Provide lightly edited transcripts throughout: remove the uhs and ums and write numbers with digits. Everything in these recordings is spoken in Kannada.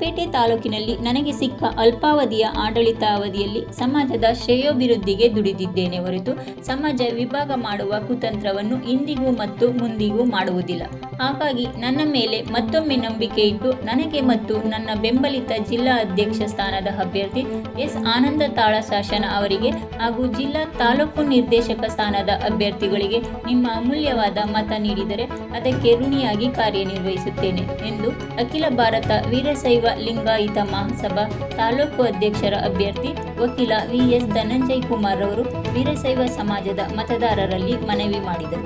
ಲಪೇಟೆ ತಾಲೂಕಿನಲ್ಲಿ ನನಗೆ ಸಿಕ್ಕ ಅಲ್ಪಾವಧಿಯ ಆಡಳಿತಾವಧಿಯಲ್ಲಿ ಸಮಾಜದ ಶ್ರೇಯೋಭಿವೃದ್ಧಿಗೆ ದುಡಿದಿದ್ದೇನೆ ಹೊರತು ಸಮಾಜ ವಿಭಾಗ ಮಾಡುವ ಕುತಂತ್ರವನ್ನು ಇಂದಿಗೂ ಮತ್ತು ಮುಂದಿಗೂ ಮಾಡುವುದಿಲ್ಲ. ಹಾಗಾಗಿ ನನ್ನ ಮೇಲೆ ಮತ್ತೊಮ್ಮೆ ನಂಬಿಕೆ ಇಟ್ಟು ನನಗೆ ಮತ್ತು ನನ್ನ ಬೆಂಬಲಿತ ಜಿಲ್ಲಾ ಅಧ್ಯಕ್ಷ ಸ್ಥಾನದ ಅಭ್ಯರ್ಥಿ ಎಸ್ ಆನಂದ ತಾಳಶಾಸನ ಅವರಿಗೆ ಹಾಗೂ ಜಿಲ್ಲಾ ತಾಲೂಕು ನಿರ್ದೇಶಕ ಸ್ಥಾನದ ಅಭ್ಯರ್ಥಿಗಳಿಗೆ ನಿಮ್ಮ ಅಮೂಲ್ಯವಾದ ಮತ ನೀಡಿದರೆ ಅದಕ್ಕೆ ಋಣಿಯಾಗಿ ಕಾರ್ಯನಿರ್ವಹಿಸುತ್ತೇನೆ ಎಂದು ಅಖಿಲ ಭಾರತ ವೀರಶೈವ ಲಿಂಗಾಯತ ಮಹಾಸಭಾ ತಾಲೂಕು ಅಧ್ಯಕ್ಷರ ಅಭ್ಯರ್ಥಿ ವಕೀಲ ವಿ.ಎಸ್. ಧನಂಜಯ್ ಕುಮಾರ್ ಅವರು ವೀರಶೈವ ಸಮಾಜದ ಮತದಾರರಲ್ಲಿ ಮನವಿ ಮಾಡಿದರು.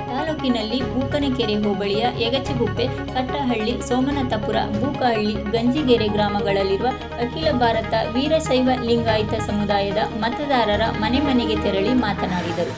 ತಾಲೂಕಿನಲ್ಲಿ ಬೂಕನಕೆರೆ ಹೋಬಳಿಯ ಯಗಚಿಗುಪ್ಪೆ, ಕಟ್ಟಹಳ್ಳಿ, ಸೋಮನಾಥಪುರ, ಬೂಕಹಳ್ಳಿ, ಗಂಜಿಗೆರೆ ಗ್ರಾಮಗಳಲ್ಲಿರುವ ಅಖಿಲ ಭಾರತ ವೀರಶೈವ ಲಿಂಗಾಯತ ಸಮುದಾಯದ ಮತದಾರರ ಮನೆ ಮನೆಗೆ ತೆರಳಿ ಮಾತನಾಡಿದರು.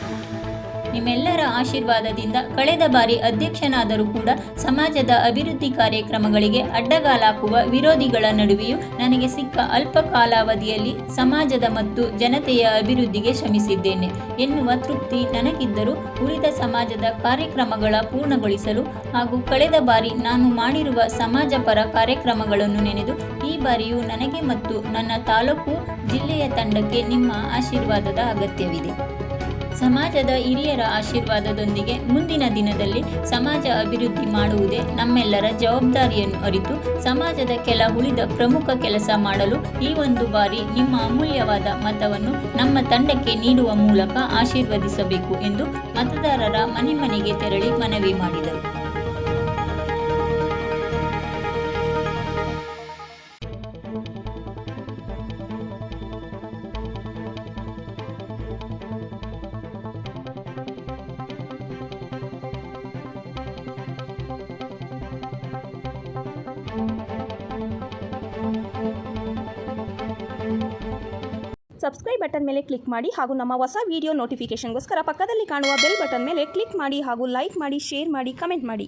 ನಿಮ್ಮೆಲ್ಲರ ಆಶೀರ್ವಾದದಿಂದ ಕಳೆದ ಬಾರಿ ಅಧ್ಯಕ್ಷನಾದರೂ ಕೂಡ ಸಮಾಜದ ಅಭಿವೃದ್ಧಿ ಕಾರ್ಯಕ್ರಮಗಳಿಗೆ ಅಡ್ಡಗಾಲಾಕುವ ವಿರೋಧಿಗಳ ನಡುವೆಯೂ ನನಗೆ ಸಿಕ್ಕ ಅಲ್ಪ ಕಾಲಾವಧಿಯಲ್ಲಿ ಸಮಾಜದ ಮತ್ತು ಜನತೆಯ ಅಭಿವೃದ್ಧಿಗೆ ಶ್ರಮಿಸಿದ್ದೇನೆ ಎನ್ನುವ ತೃಪ್ತಿ ನನಗಿದ್ದರೂ ಉಳಿದ ಸಮಾಜದ ಕಾರ್ಯಕ್ರಮಗಳ ಪೂರ್ಣಗೊಳಿಸಲು ಹಾಗೂ ಕಳೆದ ಬಾರಿ ನಾನು ಮಾಡಿರುವ ಸಮಾಜಪರ ಕಾರ್ಯಕ್ರಮಗಳನ್ನು ನೆನೆದು ಈ ಬಾರಿಯೂ ನನಗೆ ಮತ್ತು ನನ್ನ ತಾಲೂಕು ಜಿಲ್ಲೆಯ ತಂಡಕ್ಕೆ ನಿಮ್ಮ ಆಶೀರ್ವಾದದ ಅಗತ್ಯವಿದೆ. ಸಮಾಜದ ಹಿರಿಯರ ಆಶೀರ್ವಾದದೊಂದಿಗೆ ಮುಂದಿನ ದಿನದಲ್ಲಿ ಸಮಾಜ ಅಭಿವೃದ್ಧಿ ಮಾಡುವುದೇ ನಮ್ಮೆಲ್ಲರ ಜವಾಬ್ದಾರಿಯನ್ನು ಅರಿತು ಸಮಾಜದ ಕೆಲ ಉಳಿದ ಪ್ರಮುಖ ಕೆಲಸ ಮಾಡಲು ಈ ಒಂದು ಬಾರಿ ನಿಮ್ಮ ಅಮೂಲ್ಯವಾದ ಮತವನ್ನು ನಮ್ಮ ತಂಡಕ್ಕೆ ನೀಡುವ ಮೂಲಕ ಆಶೀರ್ವದಿಸಬೇಕು ಎಂದು ಮತದಾರರ ಮನೆ ಮನೆಗೆ ತೆರಳಿ ಮನವಿ ಮಾಡಿದರು. ಸಬ್ಸ್ಕ್ರೈಬ್ ಬಟನ್ ಮೇಲೆ ಕ್ಲಿಕ್ ಮಾಡಿ ಹಾಗೂ ನಮ್ಮ ಹೊಸ ವಿಡಿಯೋ ನೋಟಿಫಿಕೇಷನ್ಗೋಸ್ಕರ ಪಕ್ಕದಲ್ಲಿ ಕಾಣುವ ಬೆಲ್ ಬಟನ್ ಮೇಲೆ ಕ್ಲಿಕ್ ಮಾಡಿ ಹಾಗೂ ಲೈಕ್ ಮಾಡಿ, ಶೇರ್ ಮಾಡಿ, ಕಮೆಂಟ್ ಮಾಡಿ.